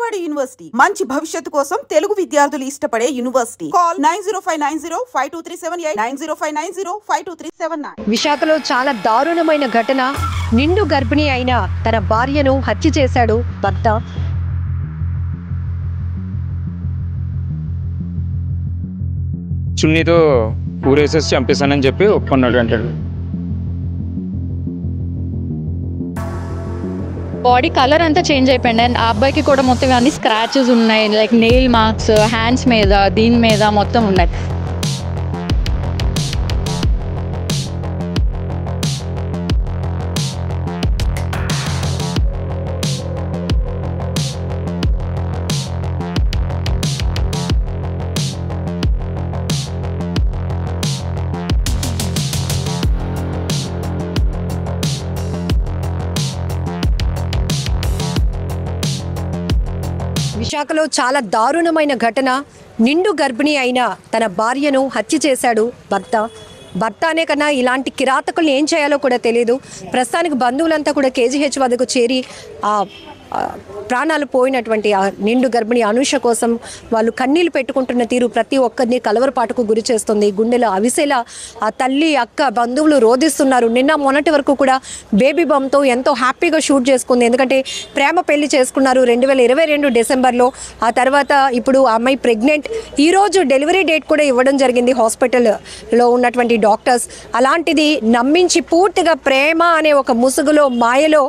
Vijayawada university మంచి భవిష్యత్తు కోసం తెలుగు విద్యార్థులు ఇష్టపడే యూనివర్సిటీ. కాల్ 9059052378 9059052379. విశాఖలో చాలా దారుణమైన ఘటన. నిండు గర్భిణి అయిన తన భార్యను హత్య చేశాడు భర్త. చున్నీతో ఊరేసేసి చంపేశానని చెప్పి ఒప్పుకున్నాడు అంటాడు. బాడీ కలర్ అంతా చేంజ్ అయిపోయింది. అండ్ ఆ అబ్బాయికి కూడా మొత్తం అన్ని స్క్రాచెస్ ఉన్నాయి, లైక్ నెయిల్ మార్క్స్ హ్యాండ్స్ మీద, దీని మీద మొత్తం ఉన్నాయి. విశాఖలో చాలా దారుణమైన ఘటన. నిండు గర్భిణి అయిన తన భార్యను హత్య చేశాడు భర్త. భర్త అనే కన్నా ఇలాంటి కిరాతకుల్ని ఏం చేయాలో కూడా తెలియదు. ప్రస్తుతానికి బంధువులంతా కూడా కేజీహెచ్ వద్దకు చేరి ప్రాణాలు పోయినటువంటి ఆ నిండు గర్భిణి అనూష కోసం వాళ్ళు కన్నీళ్లు పెట్టుకుంటున్న తీరు ప్రతి ఒక్కరిని కలవరపాటుకు గురి చేస్తుంది. గుండెలో అవిసేలా ఆ తల్లి అక్క బంధువులు రోధిస్తున్నారు. నిన్న మొన్నటి వరకు కూడా బేబీ బంతో ఎంతో హ్యాపీగా షూట్ చేసుకుంది. ఎందుకంటే ప్రేమ పెళ్లి చేసుకున్నారు 2022 డిసెంబర్లో. ఆ తర్వాత ఇప్పుడు ఆ అమ్మాయి ప్రెగ్నెంట్. ఈరోజు డెలివరీ డేట్ కూడా ఇవ్వడం జరిగింది హాస్పిటల్లో ఉన్నటువంటి డాక్టర్స్. అలాంటిది నమ్మించి పూర్తిగా ప్రేమ అనే ఒక ముసుగులో మాయలో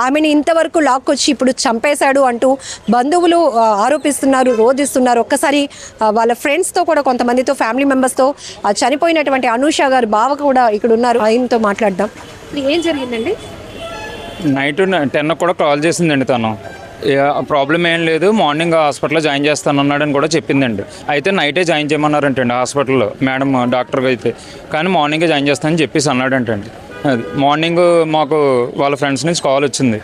ఆమెను ఇంతవరకు లాక్కొచ్చి ఇప్పుడు చంపేశాడు అంటూ బంధువులు ఆరోపిస్తున్నారు, రోధిస్తున్నారు. ఒక్కసారి వాళ్ళ ఫ్రెండ్స్తో కూడా కొంతమందితో ఫ్యామిలీ మెంబర్స్తో చనిపోయినటువంటి అనూష గారు బావ కూడా ఇక్కడ ఉన్నారు, ఆయనతో మాట్లాడదాం. ఏం జరిగిందండి? నైట్ 10 కూడా కాల్ చేసిందండి. తను ప్రాబ్లం ఏం లేదు, మార్నింగ్ హాస్పిటల్లో జాయిన్ చేస్తానన్నాడని కూడా చెప్పిందండి. అయితే నైటే జాయిన్ చేయమన్నారంటండి హాస్పిటల్లో మేడం డాక్టర్గా అయితే. కానీ మార్నింగే జాయిన్ చేస్తానని చెప్పేసి అన్నాడంటండి. అది మార్నింగ్ మాకు వాళ్ళ ఫ్రెండ్స్ నుంచి కాల్ వచ్చింది.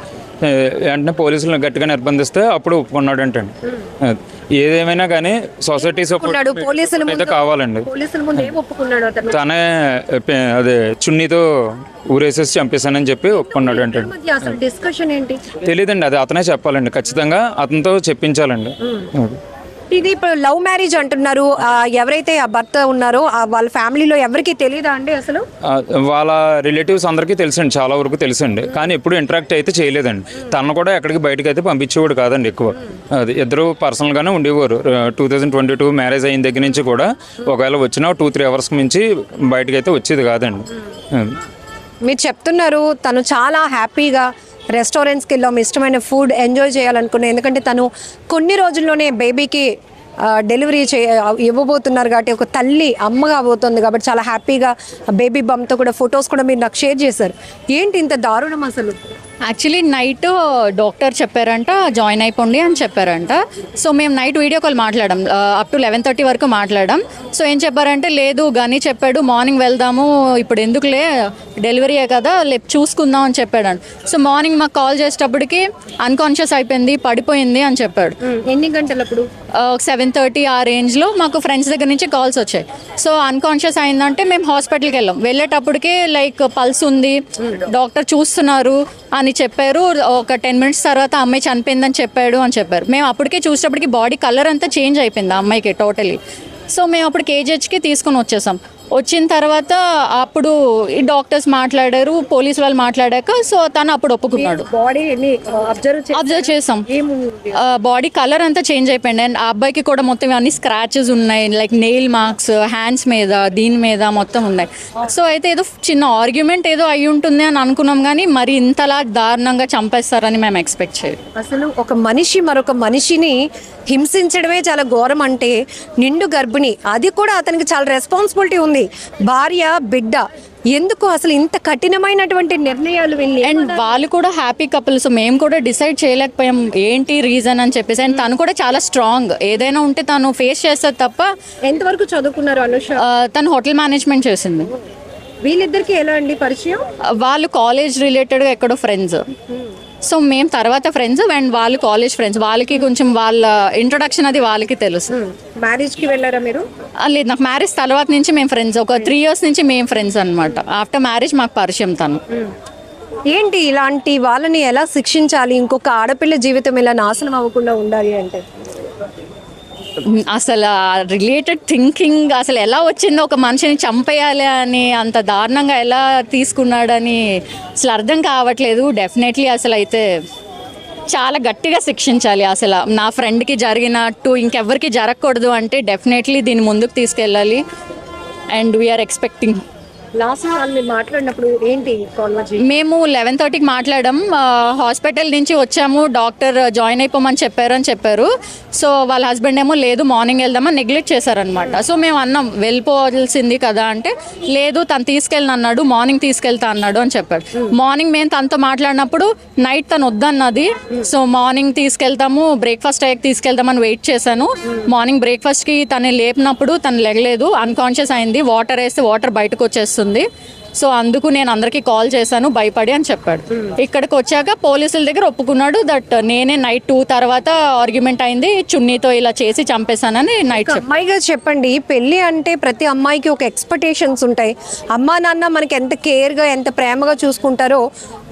వెంటనే పోలీసులను గట్టిగా నిర్బంధిస్తే అప్పుడు ఒప్పుకున్నాడంటండి. ఏదేమైనా కానీ సొసైటీ సపోర్ట్ అయితే కావాలండి. తనే అదే చున్నీతో ఊరేసేసి చంపేశానని చెప్పి ఒప్పుకున్నాడు అంటే తెలియదండి. అది అతనే చెప్పాలండి. ఖచ్చితంగా అతనితో చెప్పించాలండి. ఇది ఇప్పుడు లవ్ మ్యారేజ్ అంటున్నారు. ఎవరైతే ఆ భర్త ఉన్నారో వాళ్ళ ఫ్యామిలీలో ఎవరికి తెలియదా అండి? అసలు వాళ్ళ రిలేటివ్స్ అందరికీ తెలుసండి, చాలా వరకు తెలుసండి. కానీ ఎప్పుడు ఇంటరాక్ట్ అయితే చేయలేదండి. తను కూడా ఎక్కడికి బయటకు అయితే పంపించేవాడు కాదండి ఎక్కువ. అది ఇద్దరు పర్సనల్గానే ఉండేవారు. 2022 మ్యారేజ్ అయిన దగ్గర నుంచి కూడా ఒకవేళ వచ్చినా 2-3 అవర్స్కి మించి బయటకు అయితే వచ్చేది కాదండి. మీరు చెప్తున్నారు తను చాలా హ్యాపీగా రెస్టారెంట్స్కి వెళ్ళాము, ఇష్టమైన ఫుడ్ ఎంజాయ్ చేయాలనుకున్నాను. ఎందుకంటే తను కొన్ని రోజుల్లోనే బేబీకి డెలివరీ ఇవ్వబోతున్నారు కాబట్టి, ఒక తల్లి అమ్మగా పోతుంది కాబట్టి చాలా హ్యాపీగా బేబీ బంతో కూడా ఫొటోస్ కూడా మీరు నాకు షేర్ చేశారు. ఏంటి ఇంత దారుణం అసలు? యాక్చువల్లీ నైట్ డాక్టర్ చెప్పారంట జాయిన్ అయిపోండి అని చెప్పారంట. సో మేము నైట్ వీడియో కాల్ మాట్లాడాం, అప్ టు 11:30 వరకు మాట్లాడాం. సో ఏం చెప్పారంటే లేదు గని చెప్పాడు, మార్నింగ్ వెళ్దాము, ఇప్పుడు ఎందుకులే డెలివరీయే కదా చూసుకుందాం అని చెప్పాడు. సో మార్నింగ్ మాకు కాల్ చేసేటప్పటికి అన్కాన్షియస్ అయిపోయింది, పడిపోయింది అని చెప్పాడు. ఎన్ని గంటలప్పుడు? 7:30 ఆ రేంజ్లో మాకు ఫ్రెండ్స్ దగ్గర నుంచి కాల్స్ వచ్చాయి. సో అన్కాన్షియస్ అయిందంటే మేము హాస్పిటల్కి వెళ్ళాం. వెళ్ళేటప్పటికే లైక్ పల్స్ ఉంది, డాక్టర్ చూస్తున్నారు అని చెప్పారు. ఒక 10 minutes తర్వాత అమ్మాయి చనిపోయిందని చెప్పాడు అని చెప్పారు. మేము అప్పటికే చూసేటప్పటికి బాడీ కలర్ అంతా చేంజ్ అయిపోయింది ఆ అమ్మాయికి టోటలీ. సో మేము అప్పుడు కేజీహెచ్కి తీసుకొని వచ్చేసాం. వచ్చిన తర్వాత అప్పుడు ఈ డాక్టర్స్ మాట్లాడారు, పోలీసు వాళ్ళు మాట్లాడాక సో తను అప్పుడు ఒప్పుకున్నాడు. అబ్జర్వ్ చేసాం, బాడీ కలర్ అంతా చేంజ్ అయిపోయింది. అండ్ ఆ అబ్బాయికి కూడా మొత్తం అన్ని స్క్రాచెస్ ఉన్నాయి, లైక్ నెయిల్ మార్క్స్ హ్యాండ్స్ మీద, దీని మీద మొత్తం ఉన్నాయి. సో అయితే ఏదో చిన్న ఆర్గ్యుమెంట్ ఏదో అయి ఉంటుంది అని అనుకున్నాం, కానీ మరి ఇంతలా దారుణంగా చంపేస్తారని మేము ఎక్స్పెక్ట్ చేయలేదు. అసలు ఒక మనిషి మరొక మనిషిని హింసించడమే చాలా ఘోరం. అంటే నిండు గర్భిణి, అది కూడా అతనికి చాలా రెస్పాన్సిబిలిటీ ఉంది. భార్య, బిడ్డ, ఎందుకు అసలు ఇంత కఠినమైనటువంటి నిర్ణయాలు వెళ్ళి? అండ్ వాళ్ళు కూడా హ్యాపీ కపుల్స్. మేము కూడా డిసైడ్ చేయలేకపోయాం ఏంటి రీజన్ అని చెప్పేసి. అండ్ తను కూడా చాలా స్ట్రాంగ్, ఏదైనా ఉంటే తను ఫేస్ చేస్తుంది తప్ప. ఎంతవరకు చదువుకున్నారు అనూష? తను హోటల్ మేనేజ్మెంట్ చేసింది. వీళ్ళిద్దరికి ఎలా అండి పరిచయం? వాళ్ళు కాలేజ్ రిలేటెడ్గా ఎక్కడో ఫ్రెండ్స్. సో మేము తర్వాత ఫ్రెండ్స్ అండ్ వాళ్ళు కాలేజ్ ఫ్రెండ్స్. వాళ్ళకి కొంచెం వాళ్ళ ఇంట్రొడక్షన్ అది వాళ్ళకి తెలుసు. మ్యారేజ్కి వెళ్ళారా మీరు? లేదు, నాకు మ్యారేజ్ తర్వాత నుంచి మేము ఫ్రెండ్స్. ఒక 3 years నుంచి మేము ఫ్రెండ్స్ అనమాట. ఆఫ్టర్ మ్యారేజ్ మాకు పరిచయం తను. ఏంటి ఇలాంటి వాళ్ళని ఎలా శిక్షించాలి? ఇంకొక ఆడపిల్ల జీవితం ఇలా నాశనం అవ్వకుండా ఉండాలి అంటే అసలు రిలేటెడ్ థింకింగ్ అసలు ఎలా వచ్చిందో, ఒక మనిషిని చంపేయాలి అని అంత దారుణంగా ఎలా తీసుకున్నాడని అసలు అర్థం కావట్లేదు. డెఫినెట్లీ అసలు అయితే చాలా గట్టిగా శిక్షించాలి. అసలు నా ఫ్రెండ్కి జరిగినట్టు ఇంకెవ్వరికి జరగకూడదు అంటే డెఫినెట్లీ దీన్ని ముందుకు తీసుకెళ్ళాలి. And we are expecting. లాస్ట్ వాళ్ళు మాట్లాడినప్పుడు ఏంటి కాన్వర్జేషన్? మేము 11:30కి మాట్లాడాం. హాస్పిటల్ నుంచి వచ్చాము, డాక్టర్ జాయిన్ అయిపోమని చెప్పారు. సో వాళ్ళ హస్బెండ్ ఏమో లేదు మార్నింగ్ వెళ్దామని నెగ్లెక్ట్ చేశారనమాట. సో మేము అన్నాం వెళ్ళిపోవాల్సింది కదా అంటే లేదు తను తీసుకెళ్ళను అన్నాడు, మార్నింగ్ తీసుకెళ్తా అన్నాడు అని చెప్పాడు. మార్నింగ్ మేము తనతో మాట్లాడినప్పుడు నైట్ తను వద్దన్నది. సో మార్నింగ్ తీసుకెళ్తాము, బ్రేక్ఫాస్ట్ అయ్యాక తీసుకెళ్తామని వెయిట్ చేశాను. మార్నింగ్ బ్రేక్ఫాస్ట్కి తను లేపినప్పుడు తను లెగలేదు, అన్కాన్షియస్ అయింది. వాటర్ వేస్తే వాటర్ బయటకు వచ్చేస్తుంది. సో అందుకు నేను అందరికీ కాల్ చేశాను భయపడి అని చెప్పాడు. ఇక్కడికి వచ్చాక పోలీసుల దగ్గర ఒప్పుకున్నాడు దట్ నేనే నైట్ 2 తర్వాత ఆర్గ్యుమెంట్ అయింది, చున్నీతో ఇలా చేసి చంపేశానని నైట్ చెప్పాడు. అమ్మాయిగా చెప్పండి, పెళ్ళి అంటే ప్రతి అమ్మాయికి ఒక ఎక్స్పెక్టేషన్స్ ఉంటాయి. అమ్మా నాన్న మనకి ఎంత కేర్గా ఎంత ప్రేమగా చూసుకుంటారో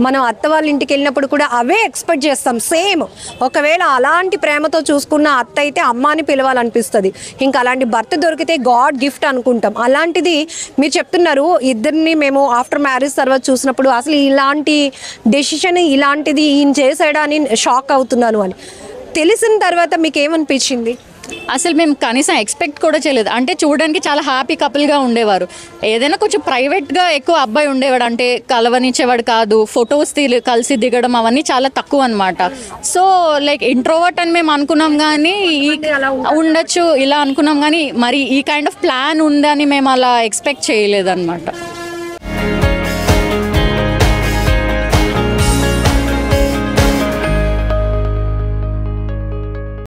మనం అత్త వాళ్ళ ఇంటికి వెళ్ళినప్పుడు కూడా అవే ఎక్స్పెక్ట్ చేస్తాం సేమ్. ఒకవేళ అలాంటి ప్రేమతో చూసుకున్న అత్త అయితే అమ్మాని పిలవాలనిపిస్తుంది. ఇంకా అలాంటి భర్త దొరికితే గాడ్ గిఫ్ట్ అనుకుంటాం. అలాంటిది మీరు చెప్తున్నారు ఇద్దరిని మేము ఆఫ్టర్ మ్యారేజ్ తర్వాత చూసినప్పుడు అసలు ఇలాంటి డెసిషన్ ఇలాంటిది ఈయన చేసాడా అని షాక్ అవుతున్నాను అని తెలిసిన తర్వాత మీకు ఏమనిపించింది? అసలు మేము కనీసం ఎక్స్పెక్ట్ కూడా చేయలేదు. అంటే చూడడానికి చాలా హ్యాపీ కపుల్గా ఉండేవారు. ఏదైనా కొంచెం ప్రైవేట్గా ఎక్కువ అబ్బాయి ఉండేవాడు, అంటే కలవనిచ్చేవాడు కాదు. ఫొటోస్ కలిసి దిగడం అవన్నీ చాలా తక్కువ అనమాట. సో లైక్ ఇంట్రోవర్ట్ అని మేము అనుకున్నాం, కానీ ఉండొచ్చు ఇలా అనుకున్నాం, కానీ మరి ఈ కైండ్ ఆఫ్ ప్లాన్ ఉందని మేము అలా ఎక్స్పెక్ట్ చేయలేదు అనమాట.